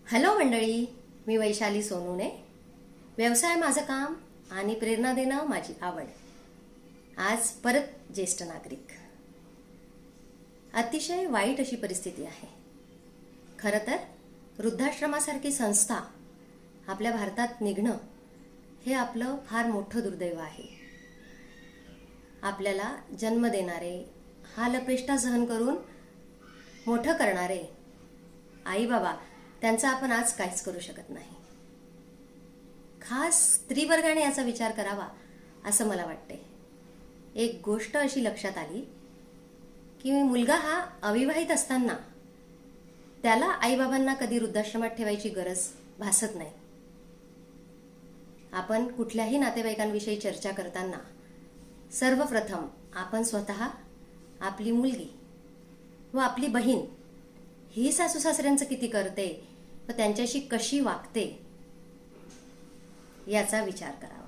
Hello मंडळी, मी वैशाली सोनूने. व्यवसाय माझं काम आणि प्रेरणा देणं माझी आवड. आज परत ज्येष्ठ नागरिक. अतिशय वाईट अशी परिस्थिती आहे. खरं तर वृद्धाश्रमासारखी संस्था आपल्या भारतात निघणं हे आपलं फार मोठं दुर्दैव आहे. आपल्याला जन्म देणारे, हालअपेष्टा सहन करून मोठं करणारे आई बाबा, त्यांचा आपण आज काहीच करू शकत नाही. खास स्त्रीवर्गाने याचा विचार करावा असं मला वाटते. एक गोष्ट अशी लक्षात आली की मुलगा हा अविवाहित असताना त्याला आईबाबांना कधी वृद्धाश्रमात ठेवायची गरज भासत नाही. आपण कुठल्याही नातेवाईकांविषयी चर्चा करताना सर्वप्रथम आपण स्वतः, आपली मुलगी व आपली बहीण ही सासू सासऱ्यांचं किती करते व त्यांच्याशी कशी वागते याचा विचार करावा.